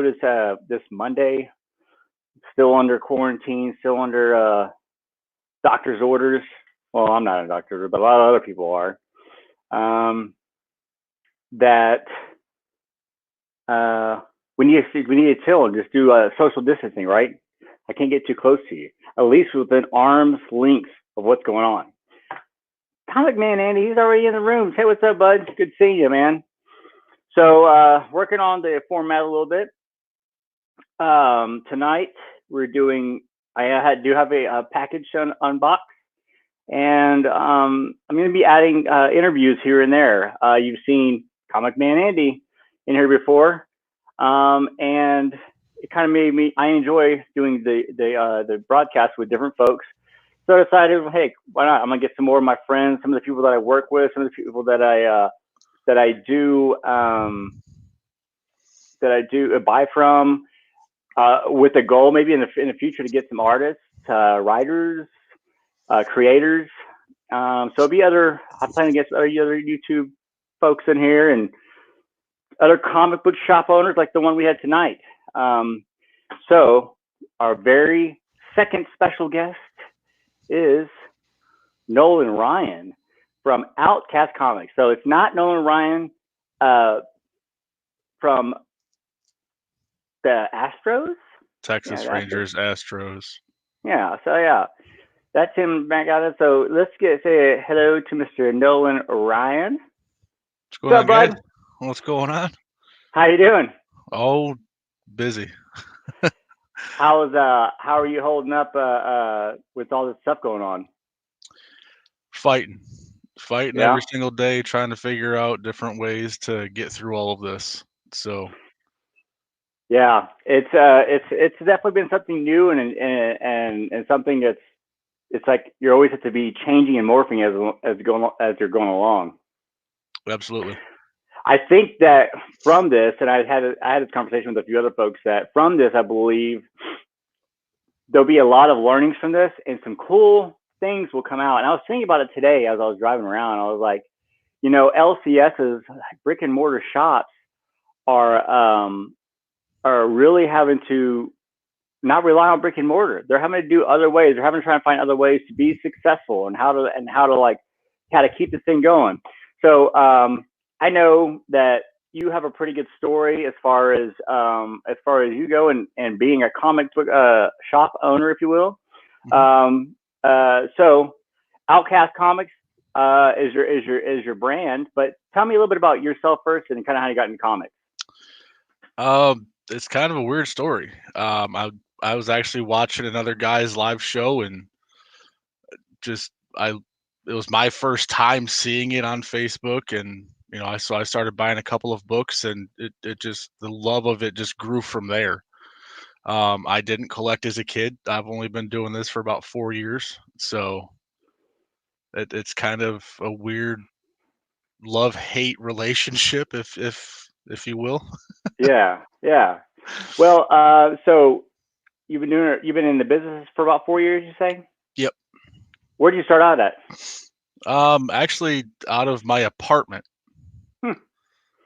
this Monday. Still under quarantine, still under doctor's orders. Well, I'm not a doctor, but a lot of other people are. Um, that we need to chill and just do social distancing, right? I can't get too close to you, at least within arm's length of what's going on. Comic Man Andy, he's already in the room. Hey, what's up, bud? Good seeing you, man. So, working on the format a little bit. Tonight we're doing. Do have a package to unbox, and I'm going to be adding interviews here and there. You've seen Comic Man Andy in here before, and it kind of made me. I enjoy doing the broadcast with different folks. So I decided, hey, why not? I'm gonna get some more of my friends, some of the people that I work with, some of the people that I do buy from, with a goal maybe in the future to get some artists, writers, creators. So it'll be I plan to get other YouTube folks in here and other comic book shop owners like the one we had tonight. So our very second special guest is Nolan Ryan from Outcast Comics. So it's not Nolan Ryan from the Astros? Texas Yeah, Rangers, Astros. yeah. So yeah, that's him back at it. So let's say hello to Mr. Nolan Ryan. What's going What's on, up, guys? bud? What's going on? How you doing? Oh, busy. How are you holding up with all this stuff going on? Fighting. Fighting Yeah, every single day, trying to figure out different ways to get through all of this. So, yeah. It's definitely been something new and something that's it's like you're always have to be changing and morphing as you're going along. absolutely. I think that from this, and I had this conversation with a few other folks that from this, I believe there'll be a lot of learnings from this, and some cool things will come out. And I was thinking about it today as I was driving around. I was like, LCS's brick and mortar shops are really having to not rely on brick and mortar. They're having to do other ways. They're having to try and find other ways to be successful and how to keep the thing going. So I know that you have a pretty good story as far as you go and being a comic book shop owner, if you will. Mhm. So Outcast Comics is your brand, but tell me a little bit about yourself first and kind of how you got into comics. It's kind of a weird story. I was actually watching another guy's live show and just I it was my first time seeing it on Facebook, and I started buying a couple of books, and it just the love of it just grew from there. I didn't collect as a kid. I've only been doing this for about 4 years, so it's kind of a weird love hate relationship, if you will. Yeah, yeah. Well, so you've been in the business for about 4 years, you say? Yep. Where did you start out at? Actually, out of my apartment. Hmm.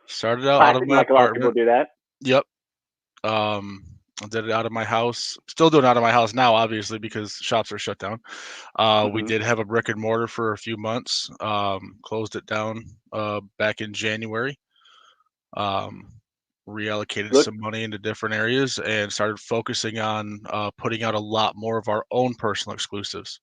Started out of Classic, my like a lot of people apartment. do that. Yep. Um, I did it out of my house. Still doing it out of my house now, obviously, because shops are shut down. We Hmm. did have a brick and mortar for a few months. Closed it down back in January. Um, Reallocated Look, some money into different areas and started focusing on putting out a lot more of our own personal exclusives.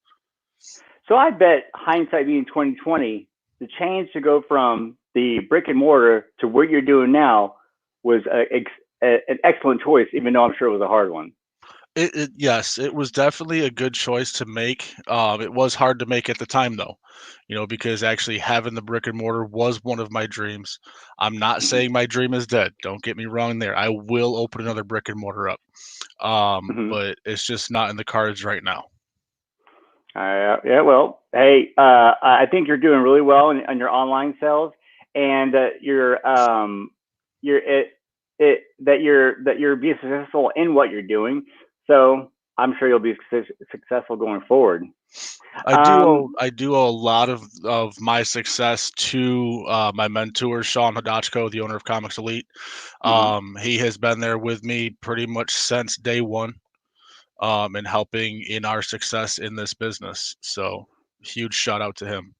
so I bet hindsight being 2020, the change to go from the brick and mortar to what you're doing now was an excellent choice, even though I'm sure it was a hard one. Yes, it was definitely a good choice to make. It was hard to make at the time, though, because actually having the brick and mortar was one of my dreams. I'm not Hmm. saying my dream is dead. Don't get me wrong there. I will open another brick and mortar up, Hmm. but it's just not in the cards right now. Yeah, well, hey, I think you're doing really well on your online sales, and you're that you're being successful in what you're doing. So I'm sure you'll be successful going forward. I do owe a lot of my success to my mentor, Sean Hodachko, the owner of Comics Elite. He has been there with me pretty much since day one, and helping in our success in this business. So huge shout out to him.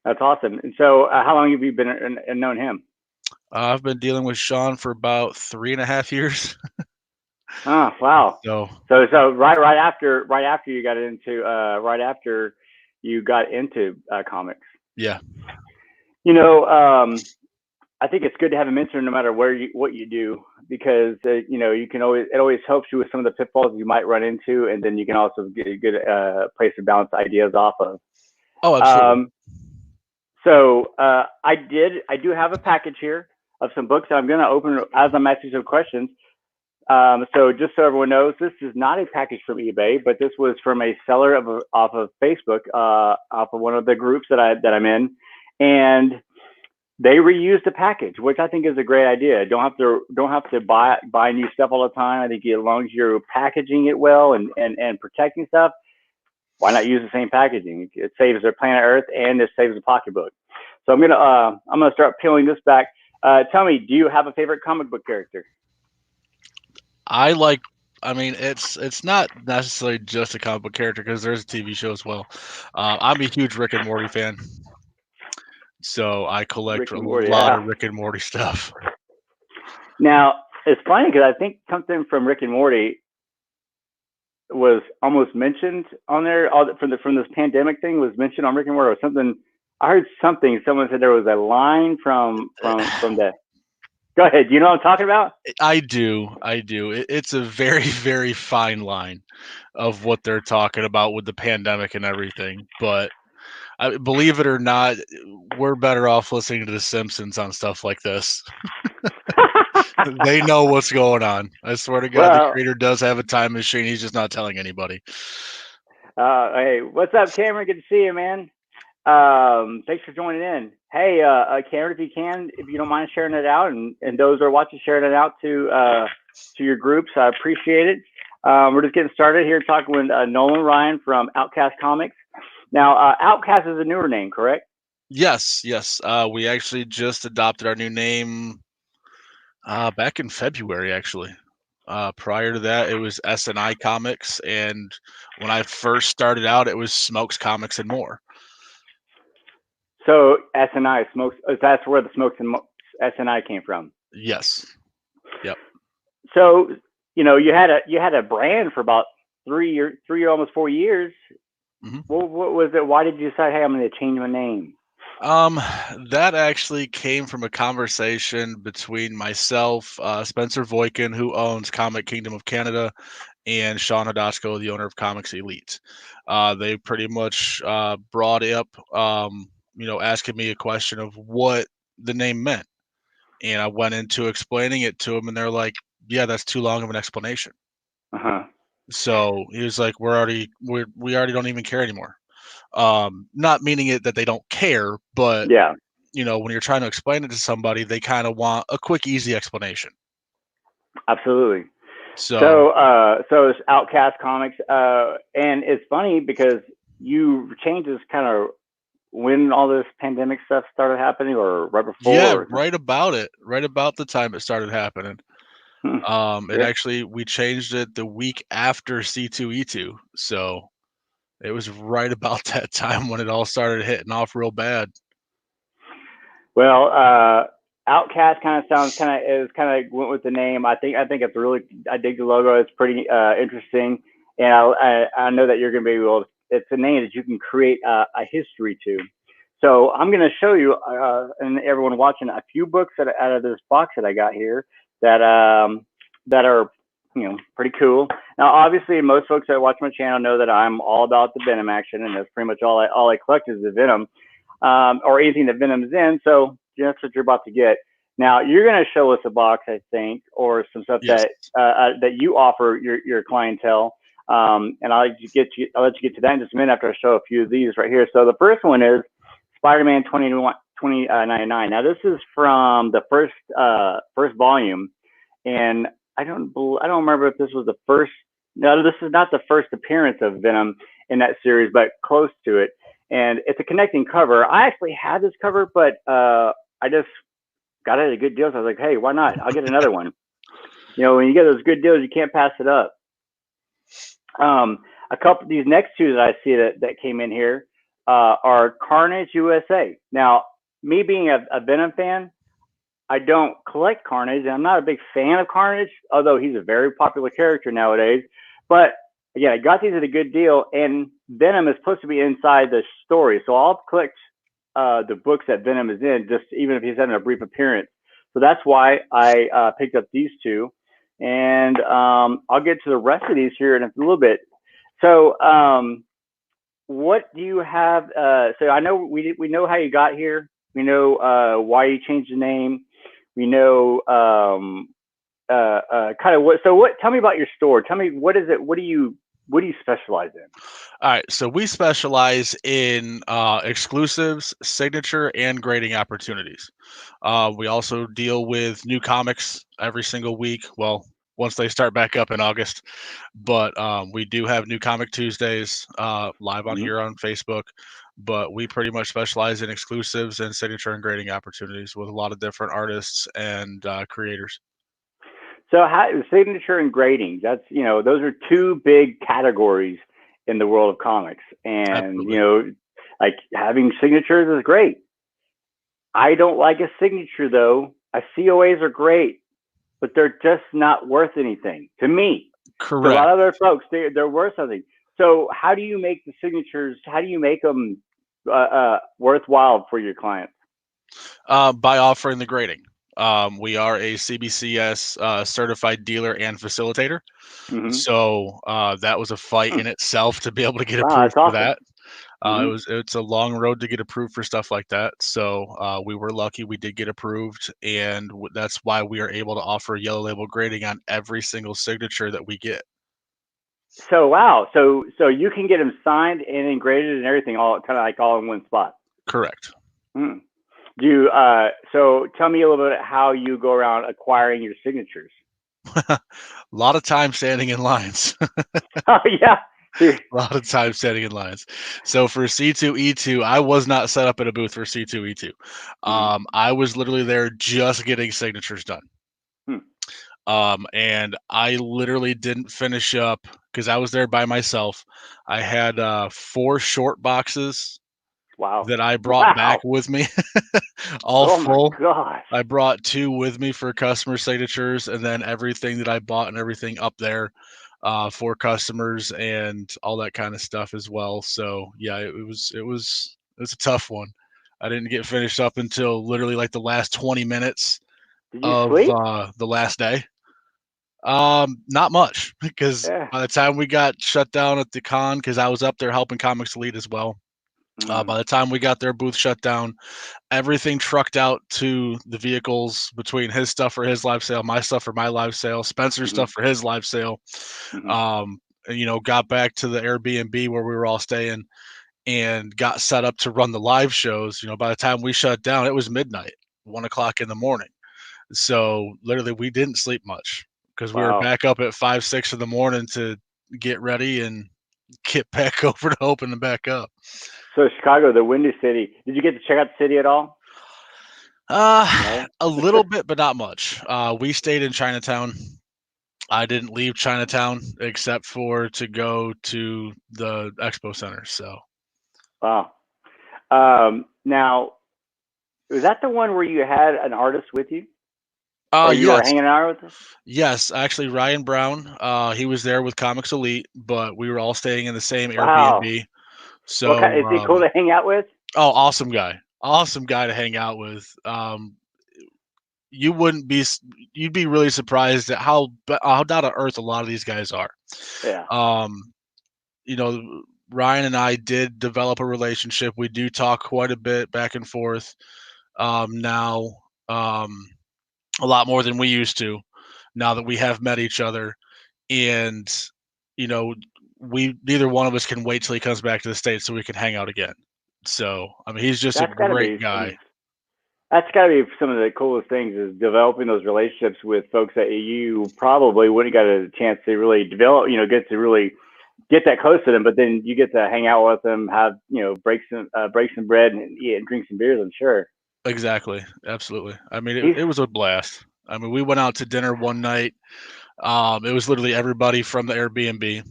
That's awesome. And so, how long have you been and known him? I've been dealing with Sean for about 3.5 years. Oh, wow. So right after you got into comics. Yeah. I think it's good to have a mentor no matter what you do, because it always helps you with some of the pitfalls you might run into, and then you can also get a good place to bounce ideas off of. Oh, absolutely. I do have a package here of some books that I'm going to open as I'm asking some questions. So just so everyone knows, this is not a package from eBay, but this was from a seller off of Facebook, off of one of the groups that I'm in, and they reused the package, which I think is a great idea. Don't have to buy new stuff all the time. I think as long as you're packaging it well and protecting stuff, why not use the same packaging? It saves their planet Earth and it saves the pocketbook. So I'm gonna start peeling this back. Tell me, do you have a favorite comic book character? It's not necessarily just a comic book character, because there's a TV show as well. I'm a huge Rick and Morty fan, so I collect a lot of Rick and Morty stuff. Now, it's funny because I think something from Rick and Morty was almost mentioned on there. From this pandemic thing was mentioned on Rick and Morty, or something. I heard something. Someone said there was a line from the. Go ahead. Do you know what I'm talking about? I do. It's a very, very fine line of what they're talking about with the pandemic and everything. But believe it or not, we're better off listening to The Simpsons on stuff like this. They know what's going on. I swear to God, the creator does have a time machine. He's just not telling anybody. Hey, what's up, Cameron? Good to see you, man. Thanks for joining in. Hey, Cameron, if you don't mind sharing it out, and those who are watching, sharing it out to your groups, I appreciate it. We're just getting started here talking with Nolan Ryan from Outcast Comics. Now, Outcast is a newer name, correct? Yes. We actually just adopted our new name back in February, actually. Prior to that, it was SNI Comics, and when I first started out, it was Smokes Comics and More. So SNI Smokes, that's where the Smokes and SNI came from. Yes. Yep. So you had a brand for about 3 years, almost 4 years. Mm-hmm. What was it? Why did you decide, hey, I'm going to change my name? That actually came from a conversation between myself, Spencer Voikin, who owns Comic Kingdom of Canada, and Sean Hodachko, the owner of Comics Elite. They pretty much brought up, asking me a question of what the name meant. And I went into explaining it to them, and they're like, yeah, that's too long of an explanation. Uh-huh. So he was like, we already don't even care anymore. Not meaning it that they don't care, but yeah, when you're trying to explain it to somebody, they kind of want a quick, easy explanation. Absolutely. So it's Outcast Comics, and it's funny because you changed this kind of when all this pandemic stuff started happening, or right before? Yeah, right about the time it started happening. It actually, we changed it the week after C2E2, so it was right about that time when it all started hitting off real bad. Well, Outcast kind of went with the name. I think it's really, I dig the logo. It's pretty interesting, and I know that you're going to be able to, it's a name that you can create a history to. So I'm going to show you and everyone watching a few books out of this box that I got here that are pretty cool. Now, obviously, most folks that watch my channel know that I'm all about the Venom action, and that's pretty much all I collect is the Venom, or anything that Venom's in. So that's what you're about to get. Now, you're going to show us a box, I think, or some stuff that you offer your clientele. And I'll let you get to that in just a minute after I show a few of these right here. So the first one is Spider-Man 2099. Now, this is from the first volume, and I don't remember if this was the first No, this is not the first appearance of Venom in that series, but close to it. And it's a connecting cover. I actually had this cover, but I just got it at a good deal. So I was like, hey, why not? I'll get another one. When you get those good deals, you can't pass it up. A couple of these next two that I see that came in here are Carnage USA. Now, me being a Venom fan, I don't collect Carnage, and I'm not a big fan of Carnage, although he's a very popular character nowadays. But again, I got these at a good deal, and Venom is supposed to be inside the story, so I'll collect the books that Venom is in, just even if he's having a brief appearance. So that's why I picked up these two, and I'll get to the rest of these here in a little bit. So, what do you have? So I know we know how you got here. We know why you changed the name. We know kind of what. So what? Tell me about your store. Tell me what is it? What do you specialize in? All right, so we specialize in exclusives, signature, and grading opportunities. We also deal with new comics every single week. Well, once they start back up in August, but we do have New Comic Tuesdays live on here on Facebook. But we pretty much specialize in exclusives and signature and grading opportunities with a lot of different artists and creators. So signature and grading, that's, those are two big categories in the world of comics. And, Absolutely. like having signatures is great. I don't like a signature though. COAs are great, but they're just not worth anything to me. Correct. To a lot of other folks, they're worth something. So how do you make the signatures? How do you make them worthwhile for your clients? By offering the grading. We are a CBCS certified dealer and facilitator. Mm-hmm. So that was a fight in itself to be able to get Wow, approved that's awesome. for that. Mm-hmm. It's a long road to get approved for stuff like that. So we were lucky we did get approved, and that's why we are able to offer yellow label grading on every single signature that we get. So wow, so you can get them signed and engraded and everything, all kind of like all in one spot. Correct. Hmm. Do you? So tell me a little bit how you go around acquiring your signatures. A lot of time standing in lines. Oh yeah. A lot of time standing in lines. So for C2E2, I was not set up in a booth for C2E2. I was literally there just getting signatures done. And I literally didn't finish up because I was there by myself. I had 4 short boxes that I brought back with me, all full. My gosh. I brought 2 with me for customer signatures, and then everything that I bought and everything up there for customers and all that kind of stuff as well. So yeah, it was a tough one. I didn't get finished up until literally like the last 20 minutes Did you of sleep? the last day. Not much, because by the time we got shut down at the con, because I was up there helping Comics Elite as well. By the time we got their booth shut down, everything trucked out to the vehicles between his stuff for his live sale, my stuff for my live sale, Spencer's stuff for his live sale. Got back to the Airbnb where we were all staying and got set up to run the live shows. By the time we shut down, it was midnight, 1:00 in the morning. So literally we didn't sleep much because we were back up at 5, 6 in the morning to get ready and get back over to open them back up. So Chicago, the Windy City, did you get to check out the city at all? No? A little bit, but not much. We stayed in Chinatown. I didn't leave Chinatown except for to go to the expo center. So. Wow. Now, was that the one where you had an artist with you? Or you were hanging out with us? Yes, actually, Ryan Brown. He was there with Comics Elite, but we were all staying in the same Airbnb. So is he cool to hang out with? Oh, awesome guy! Awesome guy to hang out with. You'd be really surprised at how down to earth a lot of these guys are. Yeah. Ryan and I did develop a relationship. We do talk quite a bit back and forth now. A lot more than we used to now that we have met each other. And, neither one of us can wait till he comes back to the States so we can hang out again. So, I mean, he's just a great guy. That's got to be some of the coolest things is developing those relationships with folks that you probably wouldn't got a chance to really develop, get to really get that close to them, but then you get to hang out with them, have, break some bread and eat and drink some beers, I'm sure. Exactly. Absolutely. I mean, He's, it was a blast. I mean, we went out to dinner one night. It was literally everybody from the Airbnb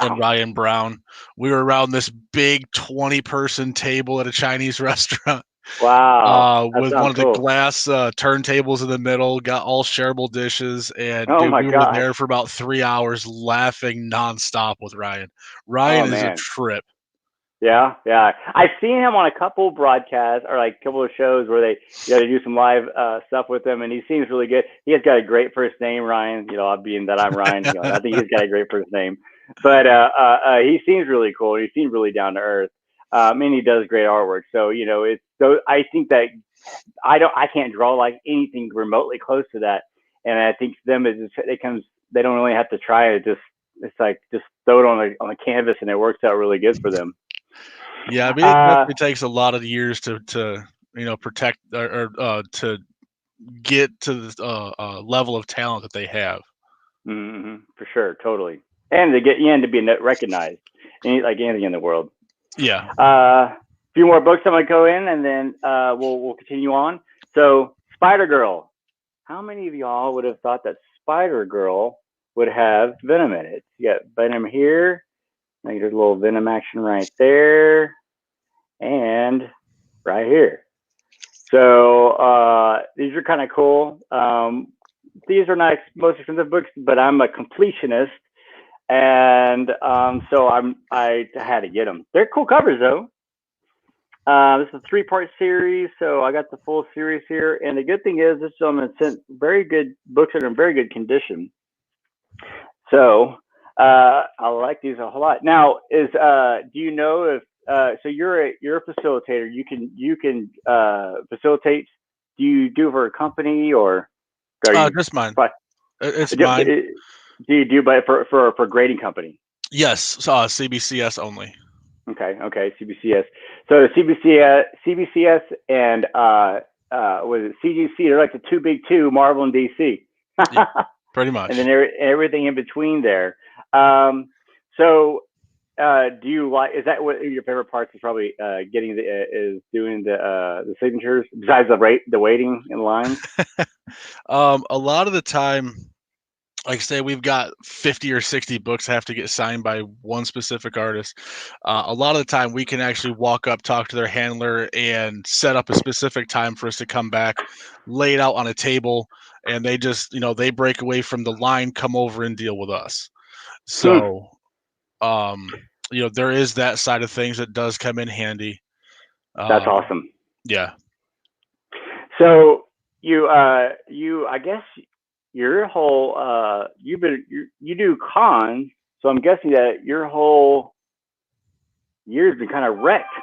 and wow. Ryan Brown. We were around this big 20-person table at a Chinese restaurant. Wow. That With one sounds of the cool. glass turntables in the middle, got all shareable dishes, and Oh dude, my we were gosh. there for about 3 hours laughing nonstop with Ryan. Oh Ryan is a man. trip. Yeah, yeah. I've seen him on a couple broadcasts or like a couple of shows where they, they do some live stuff with him, and he seems really good. He has got a great first name, Ryan. Being that I'm Ryan, I think he's got a great first name. But he seems really cool. He seems really down to earth. And he does great artwork. So it's so I think that I can't draw like anything remotely close to that. And I think to them they don't really have to try it. It's like just throw it on a canvas and it works out really good for them. Yeah, I mean, it Uh, definitely takes a lot of years to protect or to get to the level of talent that they have. for sure, totally. And to get to be recognized, like anything in the world. Yeah. A few more books I'm gonna go in, and then we'll continue on. So, Spider Girl. How many of y'all would have thought that Spider Girl would have Venom in it? You got Venom here. Like there's a little Venom action right there, and right here. So these are kind of cool. These are not most expensive books, but I'm a completionist, and so I had to get them. They're cool covers though. This is a 3-part series, so I got the full series here. And the good thing is, this gentleman sent very good books that are in very good condition. So I like these a whole lot. Now, do you know if so you're a facilitator? You can facilitate. Do you do it for a company or are you? Just mine. But It's do mine. you do by for grading company? Yes, CBCS only. Okay, CBCS. So CBCS and was it CGC? They're like the two big two, Marvel and DC. Yeah, pretty much. And then everything in between there. So, do you like? Is that what your favorite parts is? Probably getting is doing the signatures besides the waiting in line. A lot of the time, like I say, we've got 50 or 60 books have to get signed by one specific artist. A lot of the time, we can actually walk up, talk to their handler, and set up a specific time for us to come back, lay it out on a table, and they just, they break away from the line, come over and deal with us. So, there is that side of things that does come in handy. That's awesome. Yeah. So I guess your whole you do cons, so I'm guessing that your whole year's been kind of wrecked.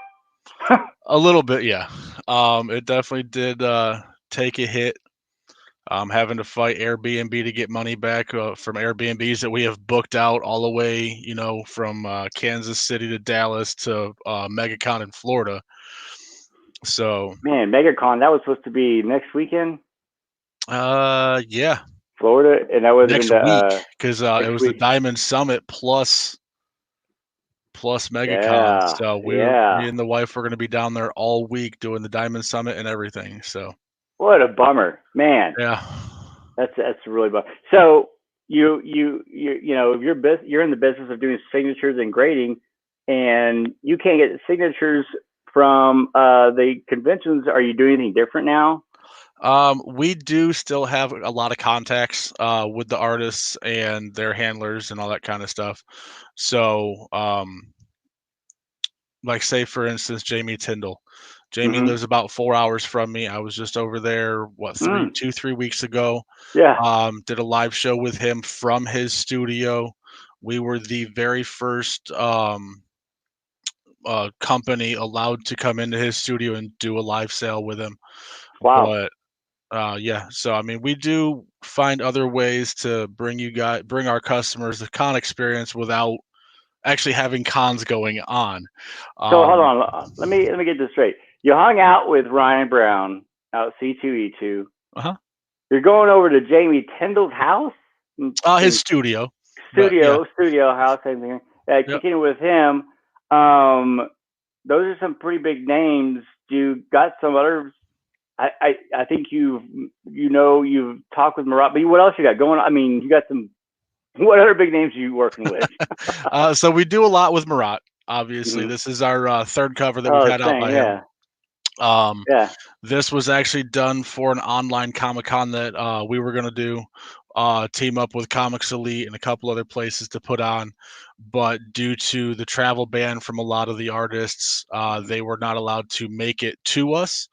A little bit, yeah. It definitely did take a hit. Having to fight Airbnb to get money back from Airbnbs that we have booked out all the way, from Kansas City to Dallas to MegaCon in Florida. So, man, MegaCon, that was supposed to be next weekend. Yeah, Florida, and that was next week because it was week. the Diamond Summit plus MegaCon. Yeah, So me and the wife were going to be down there all week doing the Diamond Summit and everything. So what a bummer, man. Yeah, that's really bummer. So you're in the business of doing signatures and grading, and you can't get signatures from the conventions. Are you doing anything different now? We do still have a lot of contacts with the artists and their handlers and all that kind of stuff. So, like say for instance, Jamie Tyndall. Jamie lives about 4 hours from me. I was just over there, 3 weeks ago. Yeah. Did a live show with him from his studio. We were the very first company allowed to come into his studio and do a live sale with him. Wow. But yeah, so I mean, we do find other ways to bring our customers the con experience without actually having cons going on. So hold on, let me get this straight. You hung out with Ryan Brown out C2E2. Uh-huh. You're going over to Jamie Tyndall's house. His studio. But yeah. Studio house. Same thing. Yep. Kicking with him. Those are some pretty big names. You got some others. I think you've talked with Marat, but what else you got going on? I mean, you got some. What other big names are you working with? So we do a lot with Marat. Obviously, this is our third cover that we've had out by him. This was actually done for an online Comic-Con that we were going to do, team up with Comics Elite and a couple other places to put on. But due to the travel ban from a lot of the artists, they were not allowed to make it to us.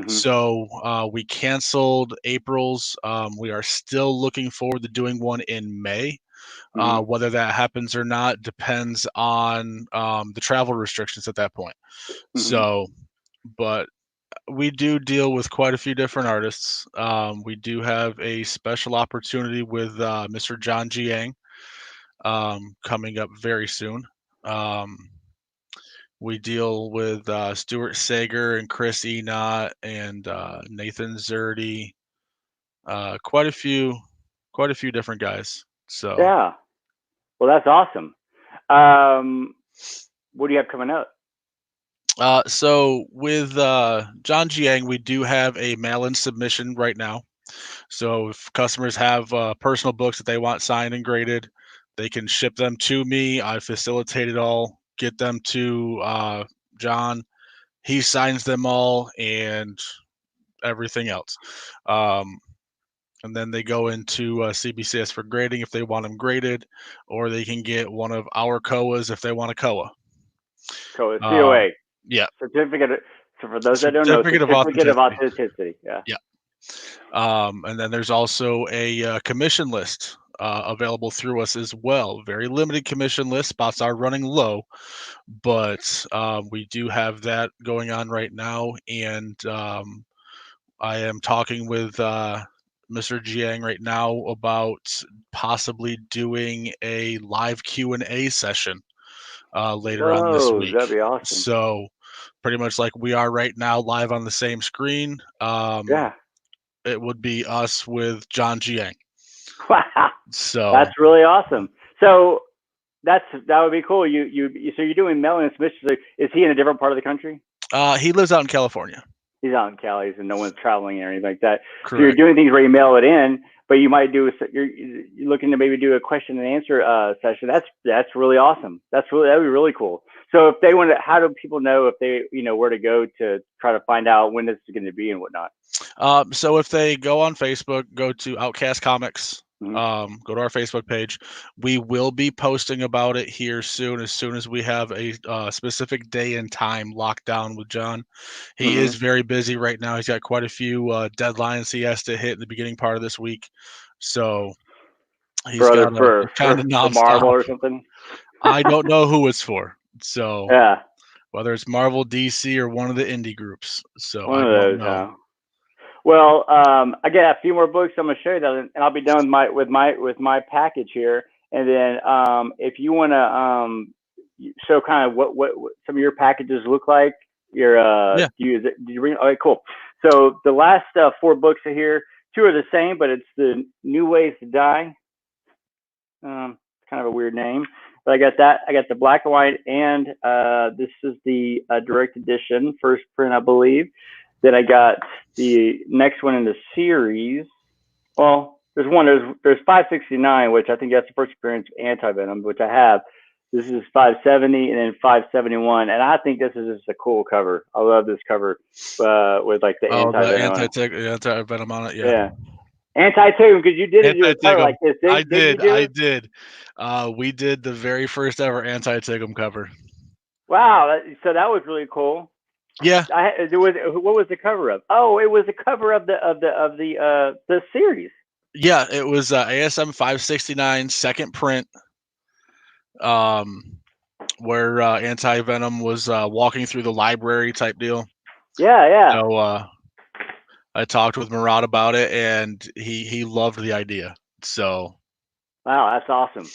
So we canceled April's. We are still looking forward to doing one in May. Whether that happens or not depends on the travel restrictions at that point. So, but we do deal with quite a few different artists. We do have a special opportunity with Mr. John Jiang coming up very soon. We deal with Stuart Sager and Chris Enott and Nathan Zerdy. Quite a few different guys. So yeah, well, that's awesome. What do you have coming up? So with John Jiang, we do have a mail-in submission right now. So if customers have personal books that they want signed and graded, they can ship them to me. I facilitate it all, get them to John. He signs them all and everything else. And then they go into CBCS for grading if they want them graded, or they can get one of our COAs if they want a COA. COA. Yeah. Certificate. So for those that don't know, certificate of authenticity. Yeah. Yeah. And then there's also a commission list available through us as well. Very limited commission list. Spots are running low, but we do have that going on right now. And I am talking with Mr. Jiang right now about possibly doing a live Q&A session later on this week. That'd be awesome. So pretty much like we are right now, live on the same screen. It would be us with John Jiang. Wow. So that's really awesome. So that would be cool. So you're doing mail-in submissions. Is he in a different part of the country? He lives out in California. He's out in Cali, and no one's traveling or anything like that. Correct. So you're doing things where you mail it in, but you might you're looking to maybe do a question and answer session. That's really awesome. That'd be really cool. So if they want to, how do people know if they where to go to try to find out when this is going to be and whatnot? So if they go on Facebook, go to Outcast Comics. Go to our Facebook page. We will be posting about it here soon as we have a specific day and time locked down with John. He is very busy right now. He's got quite a few deadlines he has to hit in the beginning part of this week. So he's got kind of nonstop. Marvel or something. I don't know who it's for. So yeah, whether it's Marvel, DC, or one of the indie groups. So one I don't know. Well, I got a few more books. I'm gonna show you that, and I'll be done with my package here. And then, if you want to show kind of what some of your packages look like, did you bring? All right, cool. So the last 4 books are here. 2 are the same, but it's the New Ways to Die. Kind of a weird name, but I got that. I got the black and white, and this is the direct edition, first print, I believe. Then I got the next one in the series. Well, there's 569, which I think that's the first appearance of Anti-Venom, which I have. This is 570 and then 571, and I think this is just a cool cover. I love this cover with like the Anti-Venom on it. Yeah. Anti-Tigum, because you did do a cover like this. I did. We did the very first ever Anti-Tigum cover. Wow, so that was really cool. Yeah. What was the cover of? Oh, it was the cover of the series. Yeah, it was ASM 569 second print, where Anti-Venom was walking through the library type deal. Yeah. So I talked with Marat about it, and he loved the idea. So. Wow, that's awesome.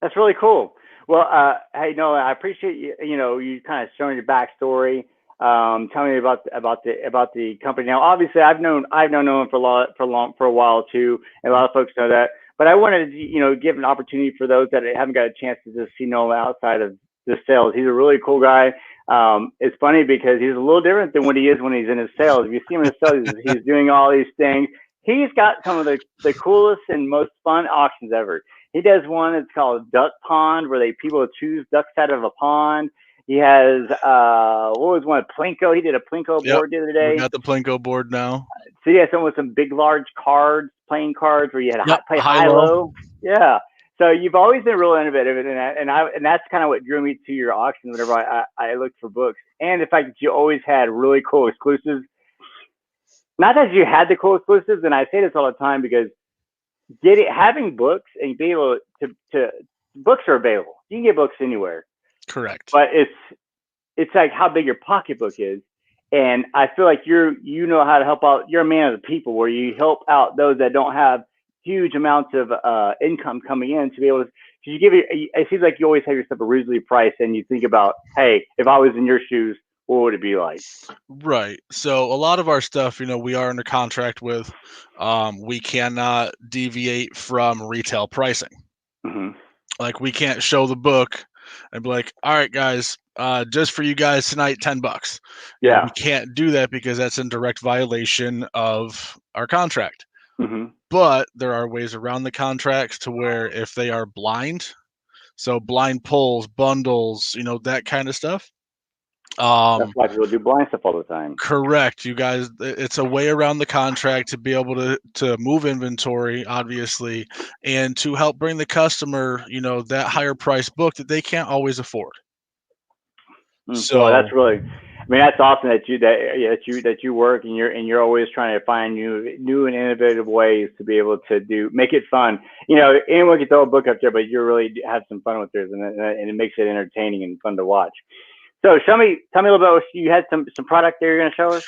That's really cool. Well, hey, Noah, I appreciate you. You kind of showing your backstory. Tell me about the company. Now, obviously, I've known him for a while too, and a lot of folks know that. But I wanted to, give an opportunity for those that haven't got a chance to just see Nolan outside of the sales. He's a really cool guy. It's funny because he's a little different than what he is when he's in his sales. If you see him in his sales, he's doing all these things. He's got some of the coolest and most fun auctions ever. He does one. It's called Duck Pond, where people choose ducks out of a pond. He has what was one? Plinko. He did a Plinko board the other day. We got the Plinko board now. So he had some with some big, large cards, playing cards, where you had to play high-low. Yeah. So you've always been real innovative, and that's kind of what drew me to your auction whenever I looked for books, and the fact that you always had really cool exclusives. Not that you had the cool exclusives, and I say this all the time because having books and being able to books are available. You can get books anywhere. Correct. But it's like how big your pocketbook is. And I feel like you know how to help out. You're a man of the people, where you help out those that don't have huge amounts of income coming in to be able to. It seems like you always have your stuff reasonably priced, and you think about, hey, if I was in your shoes, what would it be like? Right. So a lot of our stuff, we are under contract with. We cannot deviate from retail pricing. Mm-hmm. Like, we can't show the book and be like, all right, guys, just for you guys tonight, $10. Yeah. We can't do that because that's in direct violation of our contract. Mm-hmm. But there are ways around the contracts to where if they are blind, so blind pulls, bundles, that kind of stuff. That's why people do blind stuff all the time. Correct. You guys, it's a way around the contract to be able to move inventory, obviously, and to help bring the customer, that higher price book that they can't always afford. So that's really, that's awesome that you work and you're always trying to find new and innovative ways to be able to make it fun. Anyone can throw a book up there, but you really have some fun with yours, and it makes it entertaining and fun to watch. So tell me a little bit. You had some product there you're going to show us?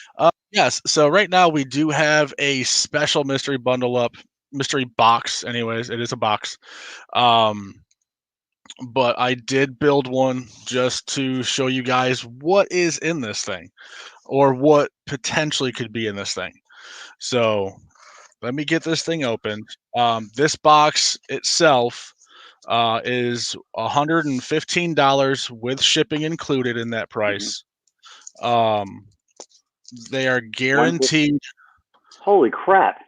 Yes. So right now we do have a special mystery box. Anyways, it is a box. But I did build one just to show you guys what is in this thing, or what potentially could be in this thing. So let me get this thing opened. This box itself is $115 with shipping included in that price. Mm-hmm. They are guaranteed. Holy crap!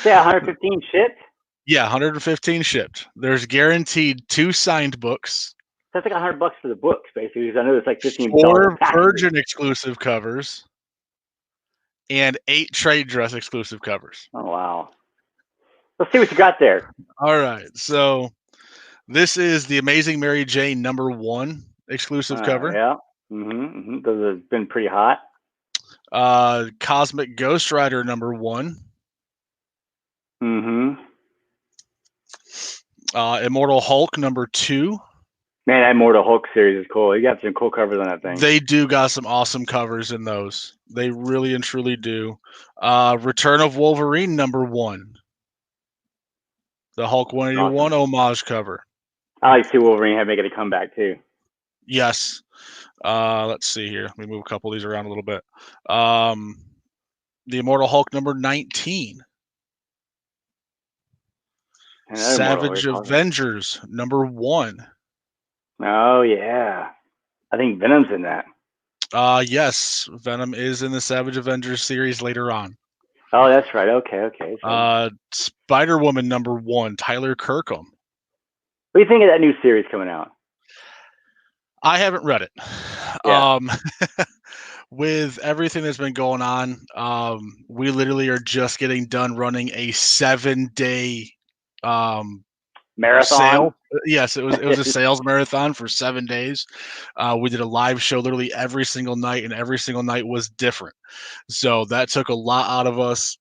Yeah, 115 shipped. Yeah, 115 shipped. There's guaranteed 2 signed books. That's like $100 for the books, basically. Because I know it's like 15. 4 Virgin exclusive covers, and 8 trade dress exclusive covers. Oh wow! Let's see what you got there. All right, so this is the Amazing Mary Jane #1 exclusive cover. Yeah. Mm-hmm. Those have been pretty hot. Cosmic Ghost Rider #1. Mm-hmm. Immortal Hulk #2. Man, that Immortal Hulk series is cool. You got some cool covers on that thing. They do got some awesome covers in those. They really and truly do. Return of Wolverine #1. The Hulk 181 homage cover. I like to see Wolverine making a comeback too. Yes. Let's see here. Let me move a couple of these around a little bit. The Immortal Hulk #19. Savage Avengers #1. Oh yeah, I think Venom's in that. Yes, Venom is in the Savage Avengers series later on. Oh, that's right. Okay. Spider-Woman #1, Tyler Kirkham. What do you think of that new series coming out? I haven't read it. Yeah. With everything that's been going on, we literally are just getting done running a 7-day marathon. Sale. Yes, it was a sales marathon for 7 days. We did a live show literally every single night, and every single night was different. So that took a lot out of us.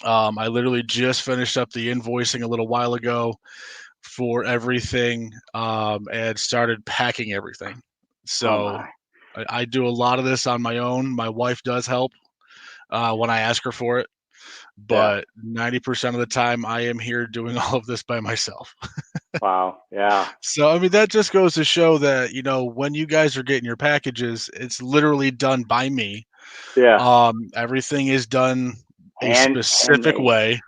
I literally just finished up the invoicing a little while ago for everything, and started packing everything. So I do a lot of this on my own. My wife does help when I ask her for it, but 90% of the time I am here doing all of this by myself. Wow. Yeah. So I mean, that just goes to show that when you guys are getting your packages, it's literally done by me. Yeah. Everything is done a specific Handmade. way.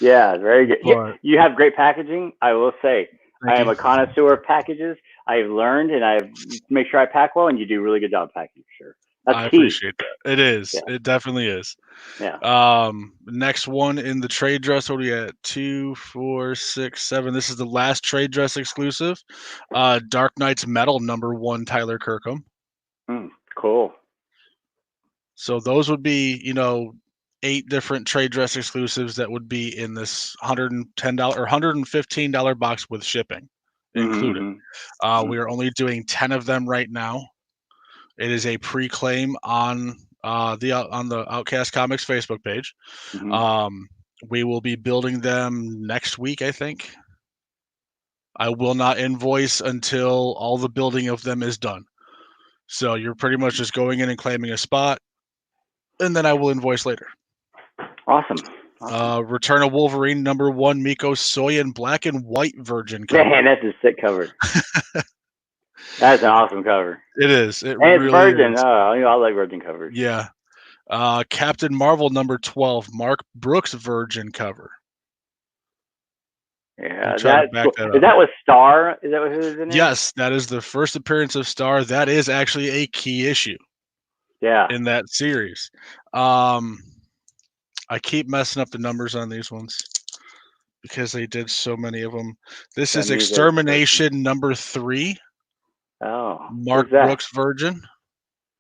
Yeah, very good. Yeah, But you have great packaging. I will say, I thank am you. a connoisseur of packages. I've learned, and I've make sure I pack well, and you do a really good job packing. Sure, that's I key. appreciate that. It is. Yeah, It definitely is. yeah. Next one in the trade dress. What do we at? 2, 4, 6, 7. This is the last trade dress exclusive. Dark Knight's Metal #1 Tyler Kirkham. Cool. So those would be, 8 different trade dress exclusives that would be in this $110 or $115 box with shipping included. Mm-hmm. We are only doing 10 of them right now. It is a pre-claim on the Outcast Comics Facebook page. Mm-hmm. We will be building them next week, I think. I will not invoice until all the building of them is done. So you're pretty much just going in and claiming a spot, and then I will invoice later. Awesome. Return of Wolverine #1 Miko Soyan black and white virgin cover. Man, that's a sick cover. That's an awesome cover. It is. It And it's really virgin. is. Oh, I like virgin covers. Yeah. Captain Marvel #12 Mark Brooks virgin cover. Yeah, I'll try to that's back cool. that Is up. that with Star? Is that what who's in there? Yes, that is the first appearance of Star. That is actually a key issue Yeah. in that series. I keep messing up the numbers on these ones because they did so many of them. This That is means there's a person. Extermination #3 Oh, Mark who's that? Brooks virgin.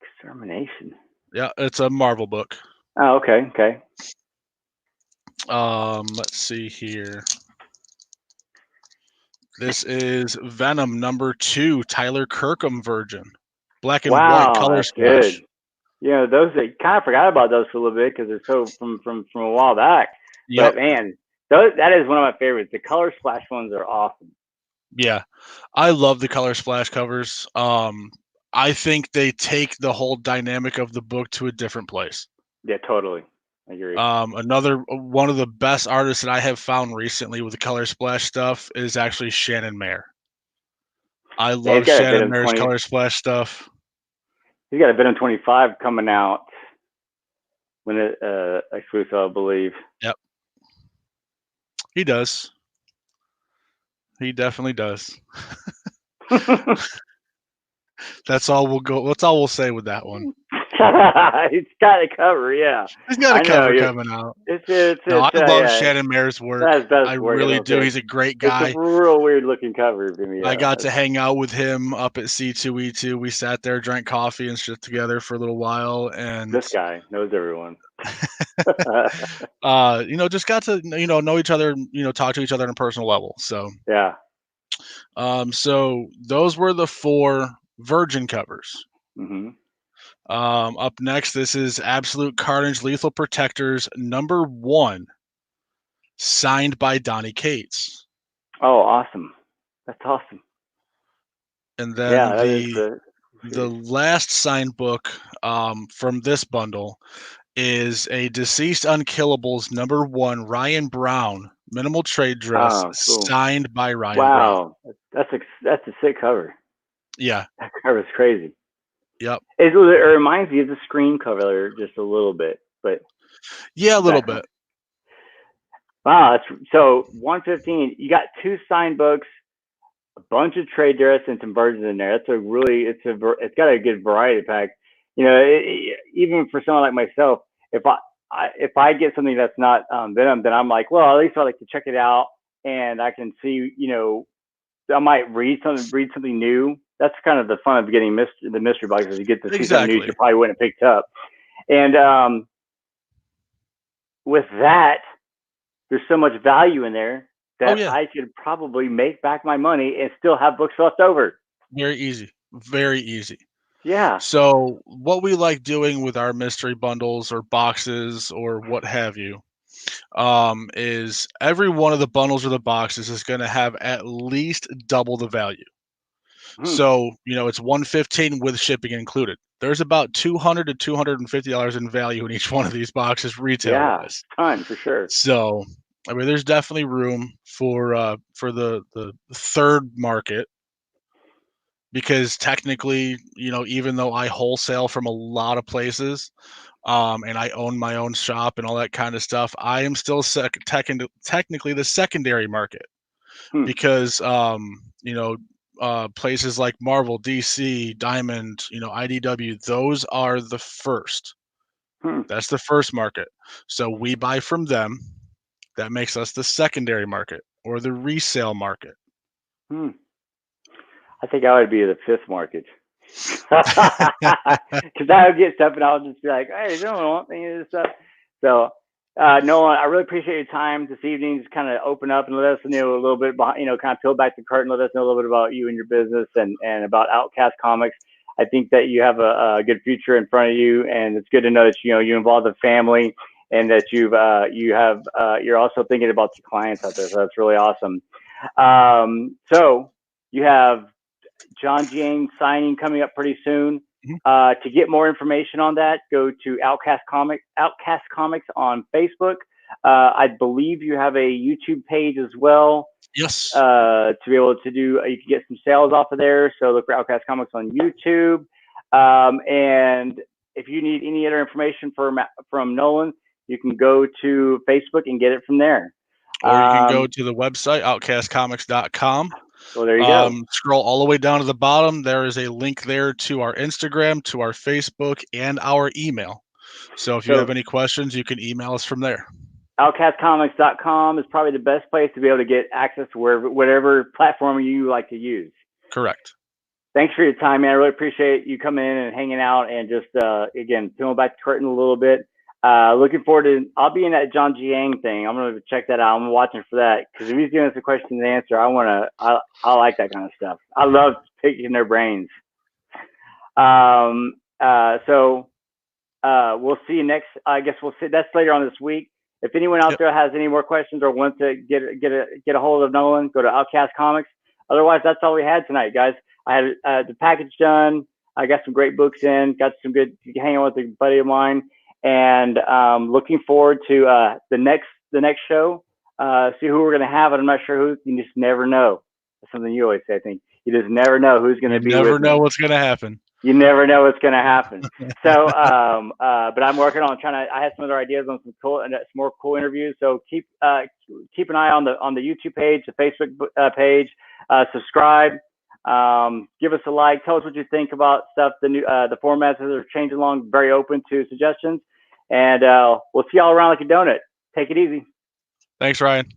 Extermination. Yeah, it's a Marvel book. Oh, okay, okay. Let's see here. This is Venom #2 Tyler Kirkham virgin. Black and white color That's splash. good. Yeah, those I kind of forgot about those for a little bit because they're so from a while back. Yep. But man, that is one of my favorites. The color splash ones are awesome. Yeah, I love the color splash covers. I think they take the whole dynamic of the book to a different place. Yeah, totally. I agree. Another one of the best artists that I have found recently with the color splash stuff is actually Shannon Mayer. I love Shannon Mayer's color splash stuff. He's got a Venom 25 coming out when it exclusive, I believe. Yep. He does. He definitely does. That's all we'll say with that one. He's got a cover, yeah. He's got a cover coming out. I love Shannon Mayer's work. I really do. He's a great guy. It's a real weird looking cover for me. I got to hang out with him up at C2E2. We sat there, drank coffee and shit together for a little while, and this guy knows everyone. Just got to know each other, talk to each other on a personal level. So yeah. So those were the 4 virgin covers. Mm-hmm. Up next, this is Absolute Carnage Lethal Protectors #1, signed by Donny Cates. Oh, awesome! That's awesome. And then the last signed book from this bundle is a Deceased Unkillables #1 Ryan Brown minimal trade dress, cool. signed by Ryan Brown. Wow, that's a sick cover. Yeah, that cover is crazy. Yep. It reminds me of the Scream cover just a little bit, but yeah, a little bit. Wow, so 115. You got 2 signed books, a bunch of trade dress, and some virgins in there. That's it's got a good variety pack. Even for someone like myself, if I get something that's not Venom, then I'm like, well, at least I like to check it out, and I can see, I might read something new. That's kind of the fun of getting the mystery boxes. You get to see something new you probably wouldn't have picked up. And with that, there's so much value in there that I could probably make back my money and still have books left over. Very easy. Very easy. Yeah. So what we like doing with our mystery bundles or boxes or what have you, is every one of the bundles or the boxes is going to have at least double the value. So, it's $115 with shipping included. There's about $200 to $250 in value in each one of these boxes retail wise. Yeah, ton for sure. So, I mean, there's definitely room for the third market, because technically, even though I wholesale from a lot of places, and I own my own shop and all that kind of stuff, I am still technically the secondary market, because places like Marvel, DC, Diamond, IDW, those are the first. That's the first market. So we buy from them. That makes us the secondary market or the resale market. I think I would be the fifth market. Because I would get stuff and I'll just be like, hey, you don't want any of this stuff. So, Nolan, I really appreciate your time this evening. Just kind of open up and let us know a little bit about, kind of peel back the curtain, let us know a little bit about you and your business and about Outcast Comics. I think that you have a good future in front of you, and it's good to know that you involve the family and that you're also thinking about the clients out there. So that's really awesome. So you have John Jiang signing coming up pretty soon. To get more information on that, go to Outcast Comics on Facebook. I believe you have a YouTube page as well. Yes. To be able to you can get some sales off of there. So look for Outcast Comics on YouTube. And if you need any other information from Nolan, you can go to Facebook and get it from there. Or you can go to the website, outcastcomics.com. Well, there you go. Scroll all the way down to the bottom. There is a link there to our Instagram, to our Facebook, and our email. So if you have any questions, you can email us from there. Outcastcomics.com is probably the best place to be able to get access to whatever platform you like to use. Correct. Thanks for your time, man. I really appreciate you coming in and hanging out and just, again, peeling back the curtain a little bit. Looking forward to, I'll be in that John Jiang thing. I'm going to check that out. I'm watching for that because if he's giving us a question and answer, I like that kind of stuff. I love picking their brains. So we'll see you next, I guess we'll see, that's later on this week. If anyone out there has any more questions or wants to get a hold of Nolan, go to Outcast Comics. Otherwise, that's all we had tonight, guys. I had the package done. I got some great books in, got some good hanging out with a buddy of mine. And looking forward to the next show. See who we're gonna have, and I'm not sure who. You just never know. That's something you always say. I think you just never know who's gonna be. You never know what's gonna happen. You never know what's gonna happen. So, but I'm working on trying to. I have some other ideas on some more cool interviews. So keep an eye on the YouTube page, the Facebook page. Subscribe. Give us a like. Tell us what you think about stuff. The formats are changing along. Very open to suggestions. And we'll see y'all around like a donut. Take it easy. Thanks, Ryan.